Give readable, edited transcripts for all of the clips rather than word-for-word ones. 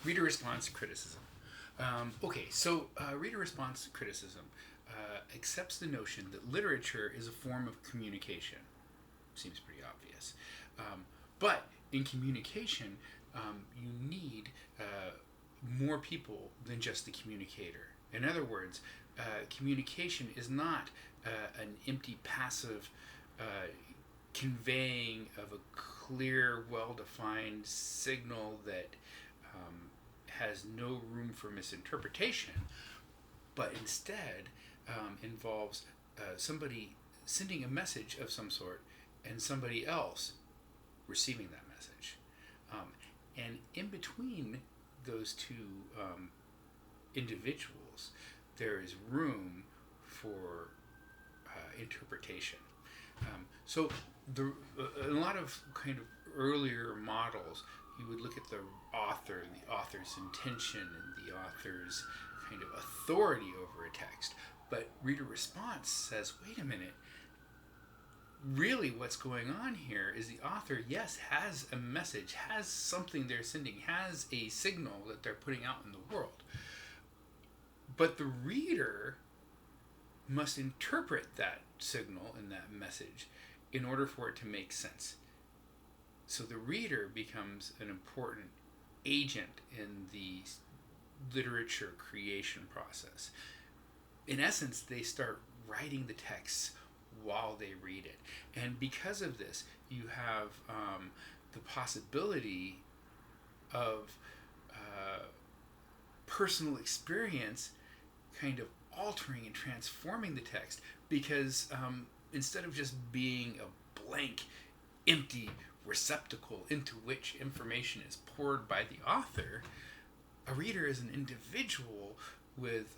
Reader response criticism. Reader response criticism accepts the notion that literature is a form of communication. Seems pretty obvious. But in communication, you need more people than just the communicator. In other words, communication is not an empty, passive conveying of a clear, well defined signal that has no room for misinterpretation, but instead involves somebody sending a message of some sort and somebody else receiving that message. And in between those two individuals, there is room for interpretation. So a lot of kind of earlier models, you would look at the author's intention, and the author's kind of authority over a text. But reader response says, wait a minute, really what's going on here is the author, yes, has a message, has something they're sending, has a signal that they're putting out in the world. But the reader must interpret that signal and that message in order for it to make sense. So the reader becomes an important agent in the literature creation process. In essence, they start writing the texts while they read it. And because of this, you have the possibility of personal experience kind of altering and transforming the text, because instead of just being a blank, empty receptacle into which information is poured by the author, a reader is an individual with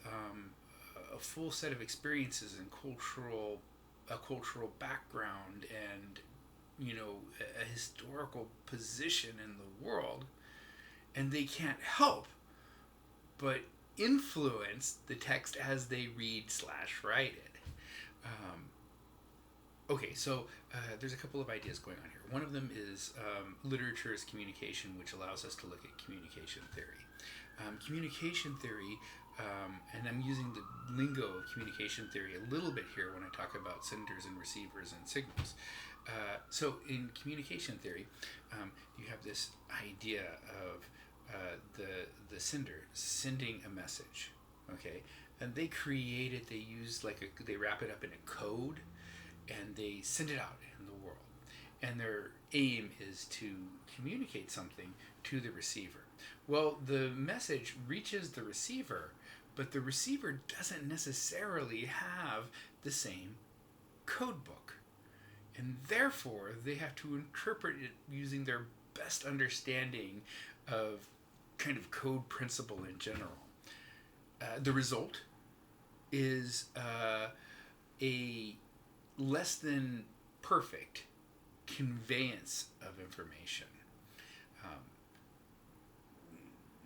a full set of experiences and a cultural background and a historical position in the world, and they can't help but influence the text as they read/write it. There's a couple of ideas going on here. One of them is literature as communication, which allows us to look at communication theory. Communication theory, and I'm using the lingo of communication theory a little bit here when I talk about senders and receivers and signals. So in communication theory, you have this idea of the sender sending a message, okay? And they create it, they wrap it up in a code, and they send it out in the world. And their aim is to communicate something to the receiver. Well, the message reaches the receiver, but the receiver doesn't necessarily have the same code book. And therefore, they have to interpret it using their best understanding of kind of code principle in general. The result is a less than perfect conveyance of information.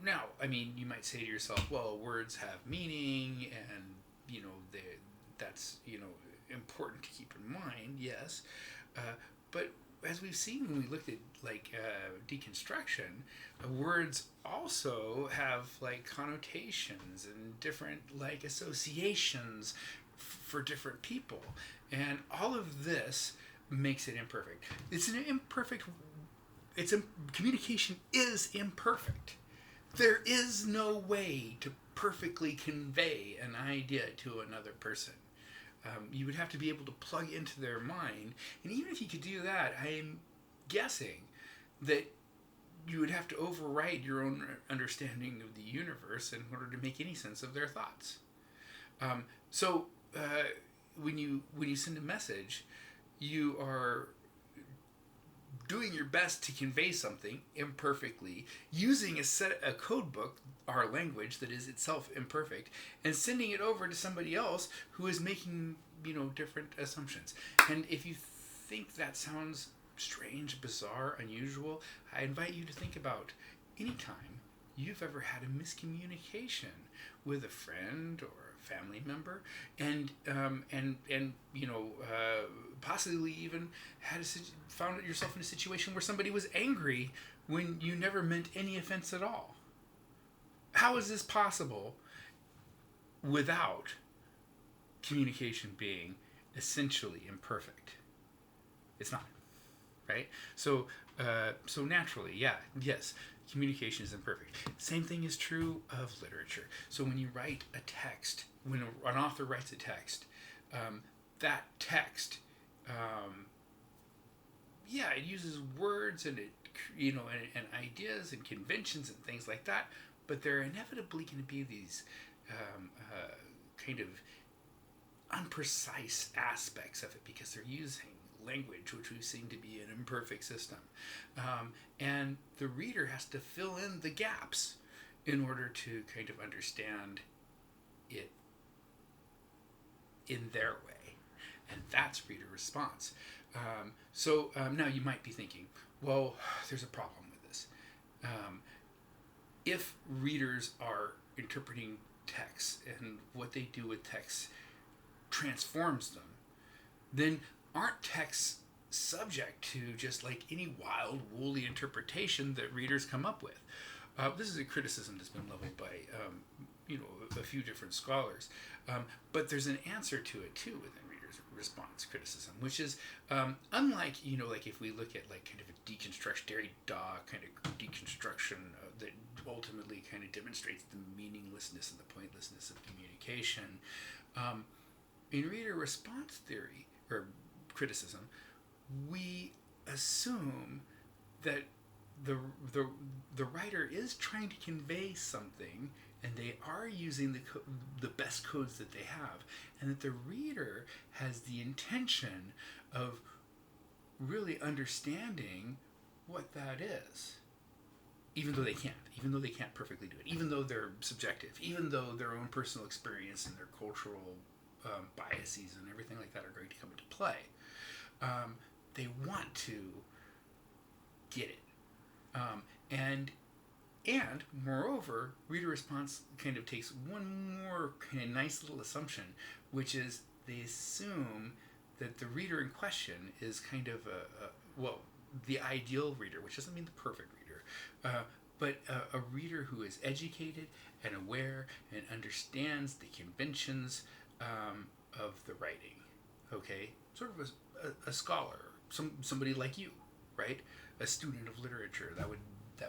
Now, I mean, you might say to yourself, well, words have meaning, and that's important to keep in mind. Yes, but as we've seen when we looked at deconstruction, words also have connotations and different associations for different people, and all of this makes it imperfect. Communication is imperfect. There is no way to perfectly convey an idea to another person. You would have to be able to plug into their mind, and even if you could do that, I'm guessing that you would have to override your own understanding of the universe in order to make any sense of their thoughts. When you send a message, you are doing your best to convey something imperfectly, using a code book, our language, that is itself imperfect, and sending it over to somebody else who is making different assumptions. And if you think that sounds strange, bizarre, unusual, I invite you to think about any time you've ever had a miscommunication with a friend or a family member, and possibly even found yourself in a situation where somebody was angry when you never meant any offense at all. how is this possible without communication being essentially imperfect? It's not, right? So naturally, yes, communication is imperfect. Same thing is true of literature. So when you write a text, when an author writes a text, that text, it uses words and and ideas and conventions and things like that, but there are inevitably going to be these kind of unprecise aspects of it because they're using language which we've seen to be an imperfect system, and the reader has to fill in the gaps in order to kind of understand it in their way, and that's reader response. Now you might be thinking, well, there's a problem with this. If readers are interpreting texts and what they do with texts transforms them, then aren't texts subject to just like any wild, woolly interpretation that readers come up with? This is a criticism that's been leveled by a few different scholars, but there's an answer to it too within readers' response criticism, which is unlike like if we look at like kind of a deconstruction, Derrida kind of deconstruction that ultimately kind of demonstrates the meaninglessness and the pointlessness of communication. In reader response theory or criticism, we assume that the writer is trying to convey something, and they are using the best codes that they have, and that the reader has the intention of really understanding what that is, even though they can't perfectly do it, even though they're subjective, even though their own personal experience and their cultural biases and everything like that are going to come into play. They want to get it, and moreover, reader response kind of takes one more kind of nice little assumption, which is they assume that the reader in question is kind of the ideal reader, which doesn't mean the perfect reader, but a reader who is educated and aware and understands the conventions of the writing. Okay, sort of a scholar, somebody like you, right? A student of literature. That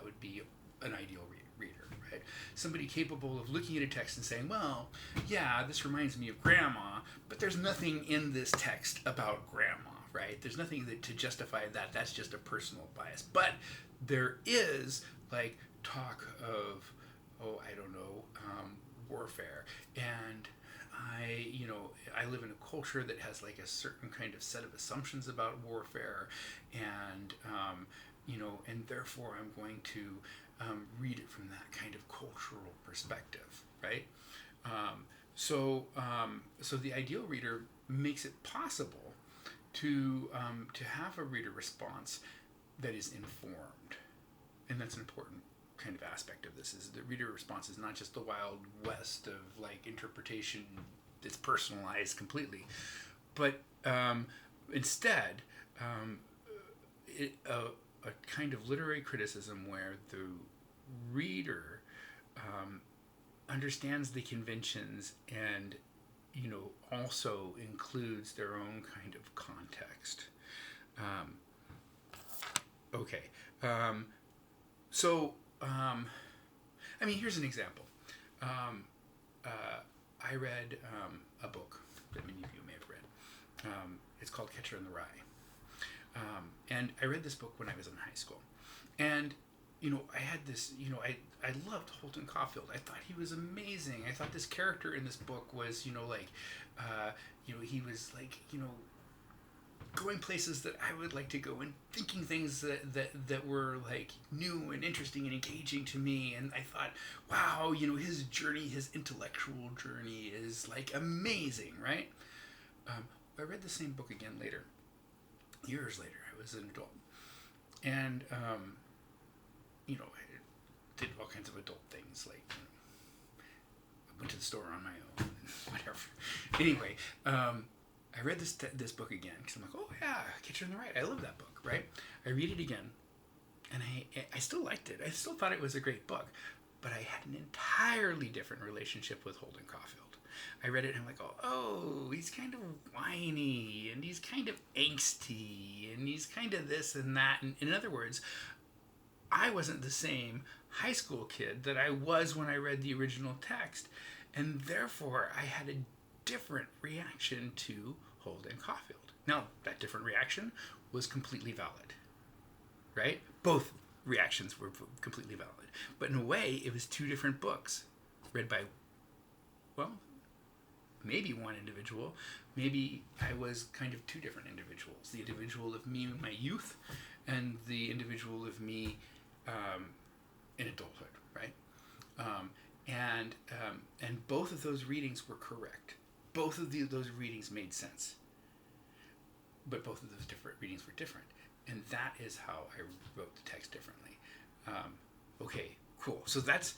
would be an ideal reader, right? Somebody capable of looking at a text and saying, well, yeah, this reminds me of grandma, but there's nothing in this text about grandma, right? There's nothing to justify that. That's just a personal bias. But there is like talk of, warfare, and I live in a culture that has like a certain kind of set of assumptions about warfare, and and therefore I'm going to read it from that kind of cultural perspective, right? So the ideal reader makes it possible to have a reader response that is informed, and that's an important kind of aspect of this. Is the reader response is not just the Wild West of like interpretation that's personalized completely, but instead a kind of literary criticism where the reader understands the conventions and also includes their own kind of context. Here's an example. I read a book that many of you may have read. It's called Catcher in the Rye. And I read this book when I was in high school. And, I had this, I loved Holden Caulfield. I thought he was amazing. I thought this character in this book was, he was like, going places that I would like to go and thinking things that were like new and interesting and engaging to me. And I thought, wow, his journey, his intellectual journey is like amazing, right? I read the same book again later, years later. I was an adult, and I did all kinds of adult things, like I went to the store on my own, whatever. Anyway, I read this book again because I'm like, oh yeah, Catcher in the Rye. I love that book, right? I read it again, and I still liked it. I still thought it was a great book, but I had an entirely different relationship with Holden Caulfield. I read it and I'm like, oh, he's kind of whiny, and he's kind of angsty, and he's kind of this and that. And in other words, I wasn't the same high school kid that I was when I read the original text, and therefore I had a different reaction to Holden Caulfield. Now, that different reaction was completely valid, right? Both reactions were completely valid. But in a way, it was two different books read by, well, maybe one individual. Maybe I was kind of two different individuals. The individual of me in my youth and the individual of me in adulthood, right? And both of those readings were correct. Both of those readings made sense. But both of those different readings were different. And that is how I wrote the text differently. Okay, cool. So that's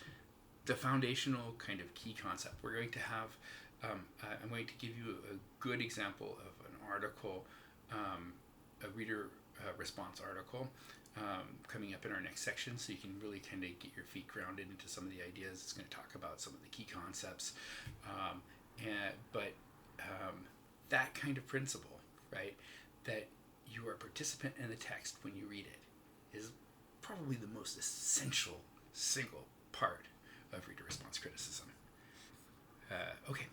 the foundational kind of key concept. We're going to have, I'm going to give you a good example of an article, a reader response article, coming up in our next section, so you can really kind of get your feet grounded into some of the ideas. It's going to talk about some of the key concepts. But that kind of principle, right, that you are a participant in the text when you read it, is probably the most essential single part of reader response criticism. Okay.